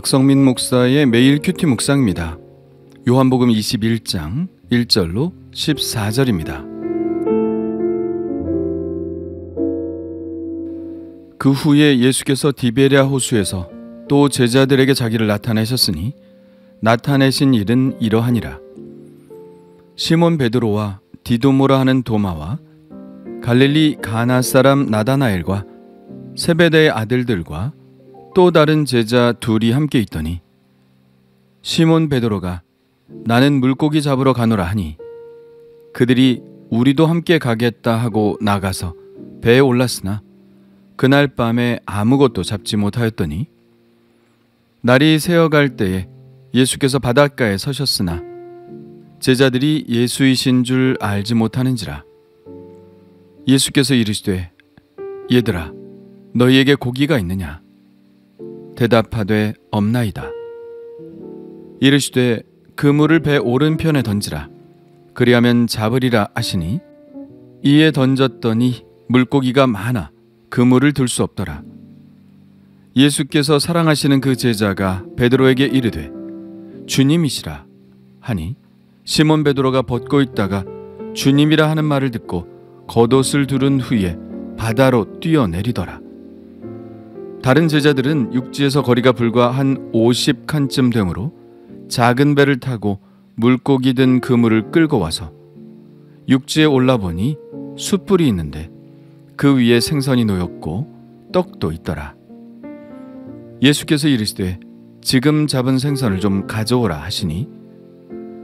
박성민 목사의 매일 큐티 묵상입니다. 요한복음 21장 1절로 14절입니다. 그 후에 예수께서 디베랴 호수에서 또 제자들에게 자기를 나타내셨으니 나타내신 일은 이러하니라. 시몬 베드로와 디도모라 하는 도마와 갈릴리 가나 사람 나다나엘과 세베대의 아들들과 또 다른 제자 둘이 함께 있더니 시몬 베드로가 나는 물고기 잡으러 가노라 하니 그들이 우리도 함께 가겠다 하고 나가서 배에 올랐으나 그날 밤에 아무것도 잡지 못하였더니 날이 새어갈 때에 예수께서 바닷가에 서셨으나 제자들이 예수이신 줄 알지 못하는지라. 예수께서 이르시되 얘들아 너희에게 고기가 있느냐? 대답하되 없나이다. 이르시되 그물을 배 오른편에 던지라. 그리하면 잡으리라 하시니 이에 던졌더니 물고기가 많아 그물을 들 수 없더라. 예수께서 사랑하시는 그 제자가 베드로에게 이르되 주님이시라 하니 시몬 베드로가 벗고 있다가 주님이라 하는 말을 듣고 겉옷을 두른 후에 바다로 뛰어내리더라. 다른 제자들은 육지에서 거리가 불과 한 50칸쯤 되므로 작은 배를 타고 물고기 든 그물을 끌고 와서 육지에 올라보니 숯불이 있는데 그 위에 생선이 놓였고 떡도 있더라. 예수께서 이르시되 지금 잡은 생선을 좀 가져오라 하시니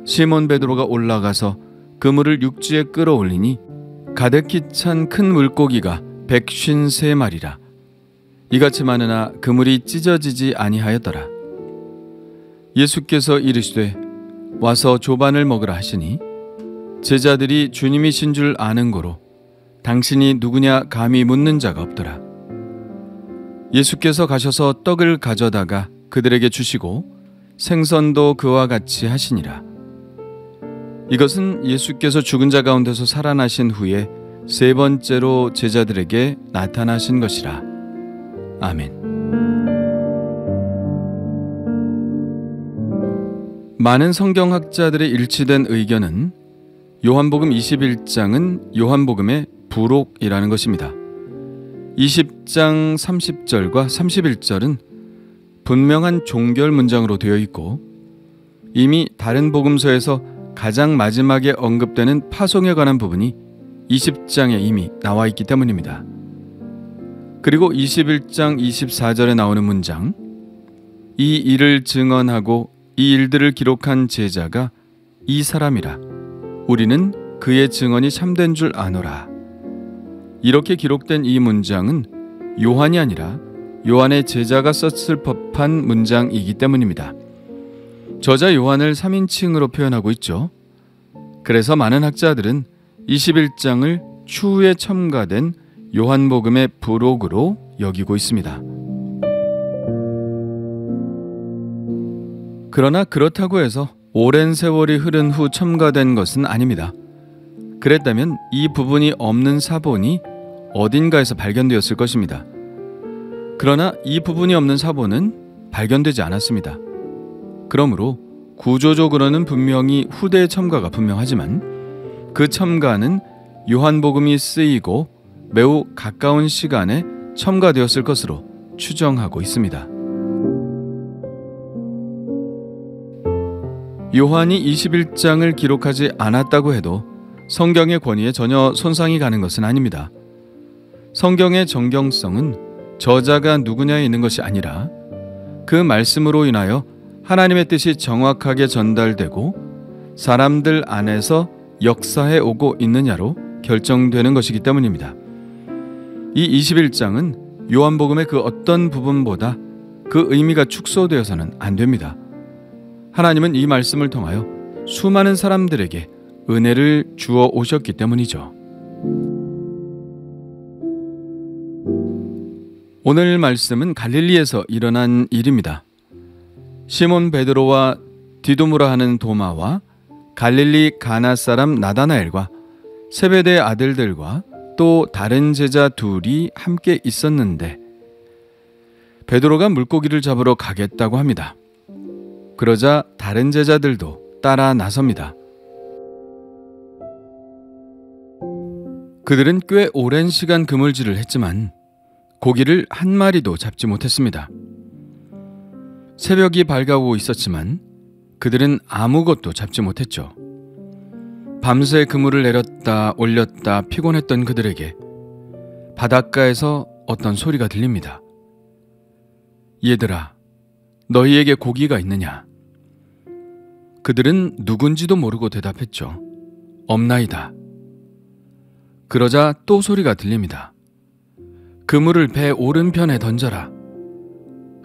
시몬 베드로가 올라가서 그물을 육지에 끌어올리니 가득히 찬 큰 물고기가 153마리라. 이같이 많으나 그물이 찢어지지 아니하였더라. 예수께서 이르시되 와서 조반을 먹으라 하시니 제자들이 주님이신 줄 아는 고로 당신이 누구냐 감히 묻는 자가 없더라. 예수께서 가셔서 떡을 가져다가 그들에게 주시고 생선도 그와 같이 하시니라. 이것은 예수께서 죽은 자 가운데서 살아나신 후에 세 번째로 제자들에게 나타나신 것이라. 아멘. 많은 성경학자들의 일치된 의견은 요한복음 21장은 요한복음의 부록이라는 것입니다. 20장 30절과 31절은 분명한 종결 문장으로 되어 있고 이미 다른 복음서에서 가장 마지막에 언급되는 파송에 관한 부분이 20장에 이미 나와 있기 때문입니다. 그리고 21장 24절에 나오는 문장 이 일을 증언하고 이 일들을 기록한 제자가 이 사람이라 우리는 그의 증언이 참된 줄 아노라. 이렇게 기록된 이 문장은 요한이 아니라 요한의 제자가 썼을 법한 문장이기 때문입니다. 저자 요한을 3인칭으로 표현하고 있죠. 그래서 많은 학자들은 21장을 추후에 첨가된 요한복음의 부록으로 여기고 있습니다. 그러나 그렇다고 해서 오랜 세월이 흐른 후 첨가된 것은 아닙니다. 그랬다면 이 부분이 없는 사본이 어딘가에서 발견되었을 것입니다. 그러나 이 부분이 없는 사본은 발견되지 않았습니다. 그러므로 구조적으로는 분명히 후대의 첨가가 분명하지만 그 첨가는 요한복음이 쓰이고 매우 가까운 시간에 첨가되었을 것으로 추정하고 있습니다. 요한이 21장을 기록하지 않았다고 해도 성경의 권위에 전혀 손상이 가는 것은 아닙니다. 성경의 정경성은 저자가 누구냐에 있는 것이 아니라 그 말씀으로 인하여 하나님의 뜻이 정확하게 전달되고 사람들 안에서 역사해 오고 있느냐로 결정되는 것이기 때문입니다. 이 21장은 요한복음의 그 어떤 부분보다 그 의미가 축소되어서는 안 됩니다. 하나님은 이 말씀을 통하여 수많은 사람들에게 은혜를 주어 오셨기 때문이죠. 오늘 말씀은 갈릴리에서 일어난 일입니다. 시몬 베드로와 디도모라 하는 도마와 갈릴리 가나 사람 나다나엘과 세베대의 아들들과 또 다른 제자 둘이 함께 있었는데 베드로가 물고기를 잡으러 가겠다고 합니다. 그러자 다른 제자들도 따라 나섭니다. 그들은 꽤 오랜 시간 그물질을 했지만 고기를 한 마리도 잡지 못했습니다. 새벽이 밝아오고 있었지만 그들은 아무것도 잡지 못했죠. 밤새 그물을 내렸다 올렸다 피곤했던 그들에게 바닷가에서 어떤 소리가 들립니다. 얘들아, 너희에게 고기가 있느냐? 그들은 누군지도 모르고 대답했죠. 없나이다. 그러자 또 소리가 들립니다. 그물을 배 오른편에 던져라.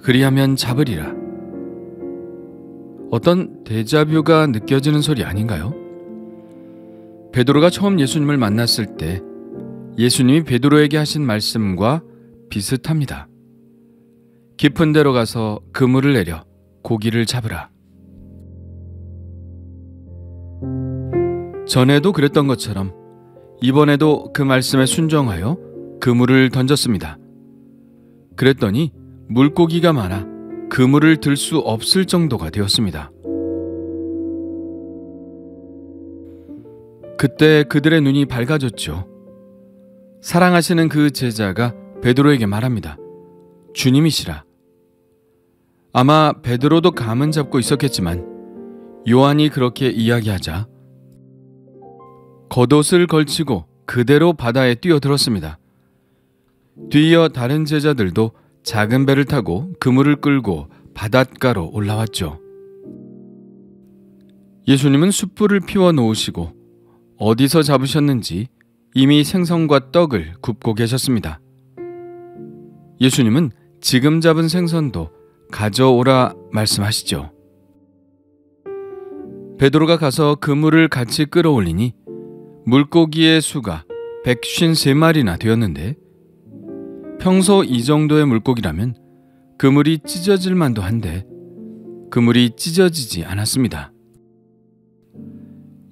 그리하면 잡으리라. 어떤 데자뷰가 느껴지는 소리 아닌가요? 베드로가 처음 예수님을 만났을 때 예수님이 베드로에게 하신 말씀과 비슷합니다. 깊은 데로 가서 그물을 내려 고기를 잡으라. 전에도 그랬던 것처럼 이번에도 그 말씀에 순종하여 그물을 던졌습니다. 그랬더니 물고기가 많아 그물을 들 수 없을 정도가 되었습니다. 그때 그들의 눈이 밝아졌죠. 사랑하시는 그 제자가 베드로에게 말합니다. 주님이시라. 아마 베드로도 감은 잡고 있었겠지만 요한이 그렇게 이야기하자 겉옷을 걸치고 그대로 바다에 뛰어들었습니다. 뒤이어 다른 제자들도 작은 배를 타고 그물을 끌고 바닷가로 올라왔죠. 예수님은 숯불을 피워 놓으시고 어디서 잡으셨는지 이미 생선과 떡을 굽고 계셨습니다. 예수님은 지금 잡은 생선도 가져오라 말씀하시죠. 베드로가 가서 그물을 같이 끌어올리니 물고기의 수가 153마리나 되었는데 평소 이 정도의 물고기라면 그물이 찢어질 만도 한데 그물이 찢어지지 않았습니다.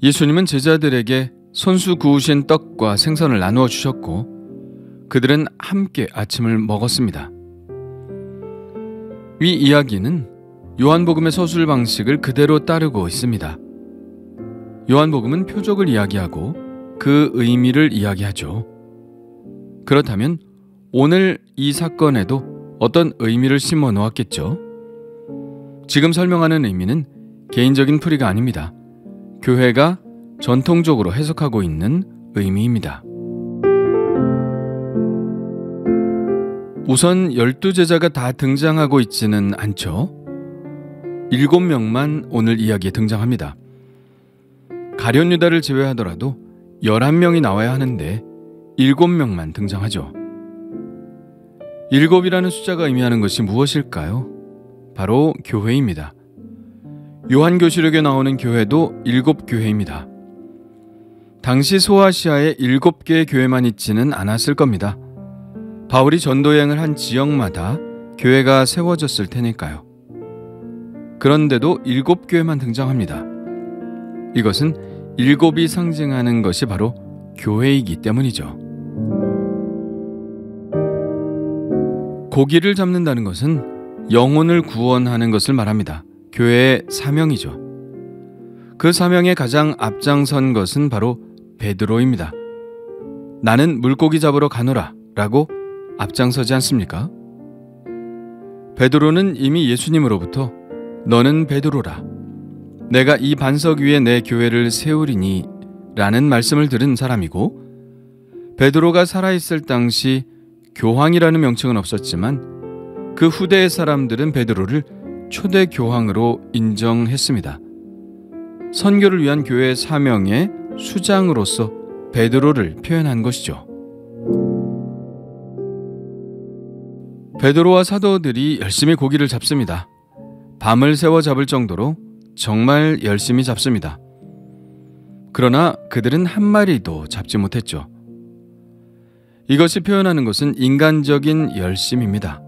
예수님은 제자들에게 손수 구우신 떡과 생선을 나누어 주셨고 그들은 함께 아침을 먹었습니다. 이 이야기는 요한복음의 서술 방식을 그대로 따르고 있습니다. 요한복음은 표적을 이야기하고 그 의미를 이야기하죠. 그렇다면 오늘 이 사건에도 어떤 의미를 심어 놓았겠죠? 지금 설명하는 의미는 개인적인 풀이가 아닙니다. 교회가 전통적으로 해석하고 있는 의미입니다. 우선 12제자가 다 등장하고 있지는 않죠. 7명만 오늘 이야기에 등장합니다. 가룟 유다를 제외하더라도 11명이 나와야 하는데 7명만 등장하죠. 7이라는 숫자가 의미하는 것이 무엇일까요? 바로 교회입니다. 요한교시록에 나오는 교회도 7교회입니다. 당시 소아시아에 7개의 교회만 있지는 않았을 겁니다. 바울이 전도여행을 한 지역마다 교회가 세워졌을 테니까요. 그런데도 7교회만 등장합니다. 이것은 7이 상징하는 것이 바로 교회이기 때문이죠. 고기를 잡는다는 것은 영혼을 구원하는 것을 말합니다. 교회의 사명이죠. 그 사명에 가장 앞장선 것은 바로 베드로입니다. 나는 물고기 잡으러 가노라 라고 앞장서지 않습니까? 베드로는 이미 예수님으로부터 너는 베드로라. 내가 이 반석 위에 내 교회를 세우리니 라는 말씀을 들은 사람이고 베드로가 살아있을 당시 교황이라는 명칭은 없었지만 그 후대의 사람들은 베드로를 초대 교황으로 인정했습니다. 선교를 위한 교회의 사명의 수장으로서 베드로를 표현한 것이죠. 베드로와 사도들이 열심히 고기를 잡습니다. 밤을 새워 잡을 정도로 정말 열심히 잡습니다. 그러나 그들은 한 마리도 잡지 못했죠. 이것이 표현하는 것은 인간적인 열심입니다.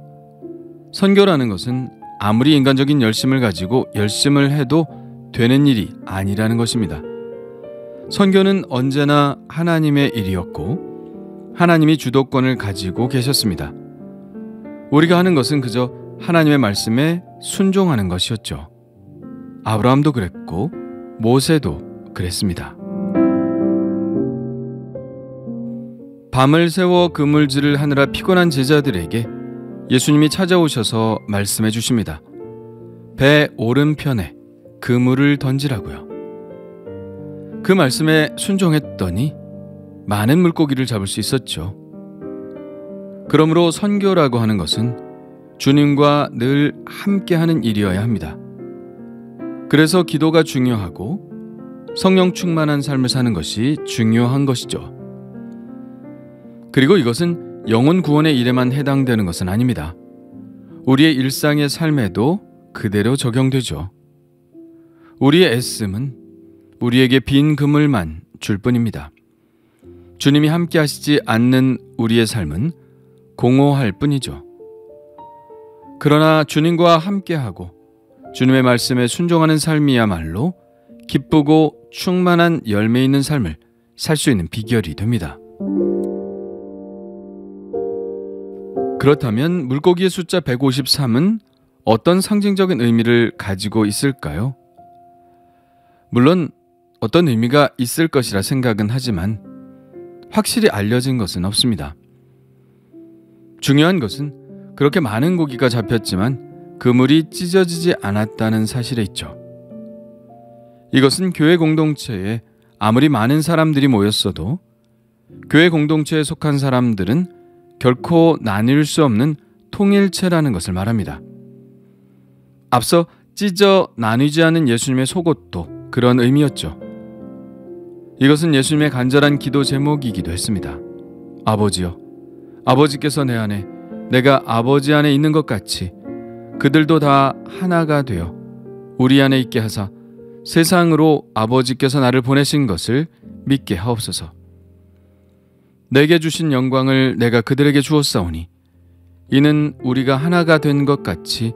선교라는 것은 아무리 인간적인 열심을 가지고 열심을 해도 되는 일이 아니라는 것입니다. 선교는 언제나 하나님의 일이었고 하나님이 주도권을 가지고 계셨습니다. 우리가 하는 것은 그저 하나님의 말씀에 순종하는 것이었죠. 아브라함도 그랬고 모세도 그랬습니다. 밤을 새워 그물질을 하느라 피곤한 제자들에게 예수님이 찾아오셔서 말씀해 주십니다. 배 오른편에 그물을 던지라고요. 그 말씀에 순종했더니 많은 물고기를 잡을 수 있었죠. 그러므로 선교라고 하는 것은 주님과 늘 함께하는 일이어야 합니다. 그래서 기도가 중요하고 성령 충만한 삶을 사는 것이 중요한 것이죠. 그리고 이것은 영혼 구원의 일에만 해당되는 것은 아닙니다. 우리의 일상의 삶에도 그대로 적용되죠. 우리의 애씀은 우리에게 빈 그물만 줄 뿐입니다. 주님이 함께 하시지 않는 우리의 삶은 공허할 뿐이죠. 그러나 주님과 함께하고 주님의 말씀에 순종하는 삶이야말로 기쁘고 충만한 열매 있는 삶을 살 수 있는 비결이 됩니다. 그렇다면 물고기의 숫자 153은 어떤 상징적인 의미를 가지고 있을까요? 물론 어떤 의미가 있을 것이라 생각은 하지만 확실히 알려진 것은 없습니다. 중요한 것은 그렇게 많은 고기가 잡혔지만 그물이 찢어지지 않았다는 사실에 있죠. 이것은 교회 공동체에 아무리 많은 사람들이 모였어도 교회 공동체에 속한 사람들은 결코 나뉠 수 없는 통일체라는 것을 말합니다. 앞서 찢어 나뉘지 않은 예수님의 속옷도 그런 의미였죠. 이것은 예수님의 간절한 기도 제목이기도 했습니다. 아버지여, 아버지께서 내 안에 내가 아버지 안에 있는 것 같이 그들도 다 하나가 되어 우리 안에 있게 하사 세상으로 아버지께서 나를 보내신 것을 믿게 하옵소서. 내게 주신 영광을 내가 그들에게 주었사오니 이는 우리가 하나가 된 것 같이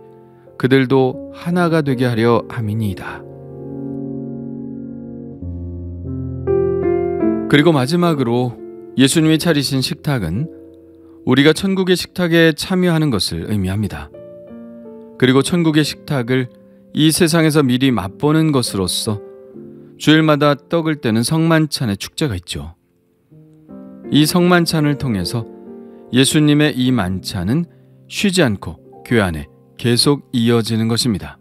그들도 하나가 되게 하려 함이니이다. 그리고 마지막으로 예수님이 차리신 식탁은 우리가 천국의 식탁에 참여하는 것을 의미합니다. 그리고 천국의 식탁을 이 세상에서 미리 맛보는 것으로서 주일마다 떡을 떼는 성만찬의 축제가 있죠. 이 성만찬을 통해서 예수님의 이 만찬은 쉬지 않고 교회 안에 계속 이어지는 것입니다.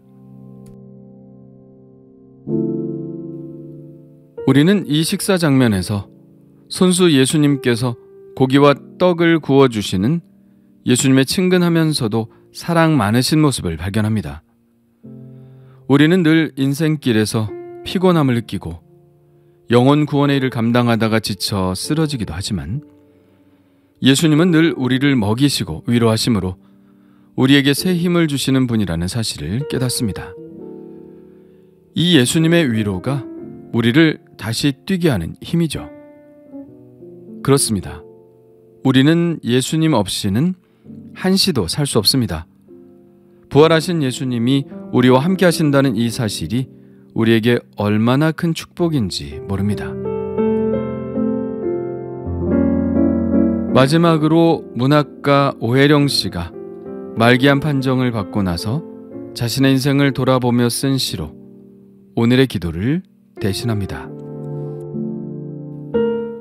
우리는 이 식사 장면에서 손수 예수님께서 고기와 떡을 구워주시는 예수님의 친근하면서도 사랑 많으신 모습을 발견합니다. 우리는 늘 인생길에서 피곤함을 느끼고 영혼 구원의 일을 감당하다가 지쳐 쓰러지기도 하지만 예수님은 늘 우리를 먹이시고 위로하심으로 우리에게 새 힘을 주시는 분이라는 사실을 깨닫습니다. 이 예수님의 위로가 우리를 다시 뛰게 하는 힘이죠. 그렇습니다. 우리는 예수님 없이는 한시도 살 수 없습니다. 부활하신 예수님이 우리와 함께 하신다는 이 사실이 우리에게 얼마나 큰 축복인지 모릅니다. 마지막으로 문학가 오혜령 씨가 말기암 판정을 받고 나서 자신의 인생을 돌아보며 쓴 시로 오늘의 기도를 대신합니다.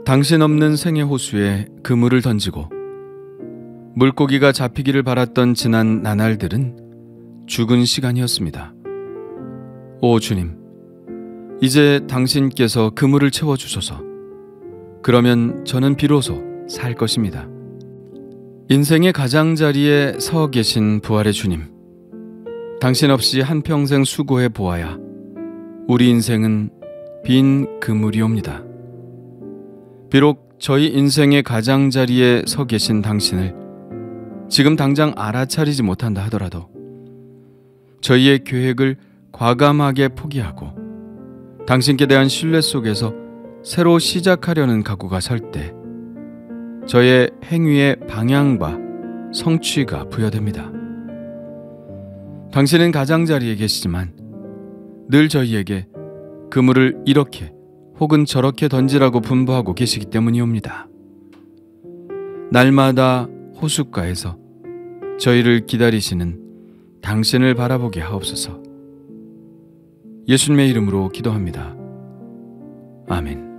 당신 없는 생의 호수에 그물을 던지고 물고기가 잡히기를 바랐던 지난 나날들은 죽은 시간이었습니다. 오 주님, 이제 당신께서 그물을 채워주소서. 그러면 저는 비로소 살 것입니다. 인생의 가장자리에 서 계신 부활의 주님, 당신 없이 한평생 수고해 보아야 우리 인생은 빈 그물이옵니다. 비록 저희 인생의 가장자리에 서 계신 당신을 지금 당장 알아차리지 못한다 하더라도 저희의 계획을 과감하게 포기하고 당신께 대한 신뢰 속에서 새로 시작하려는 각오가 설 때 저의 행위의 방향과 성취가 부여됩니다. 당신은 가장자리에 계시지만 늘 저희에게 그물을 이렇게 혹은 저렇게 던지라고 분부하고 계시기 때문이옵니다. 날마다 호숫가에서 저희를 기다리시는 당신을 바라보게 하옵소서. 예수님의 이름으로 기도합니다. 아멘.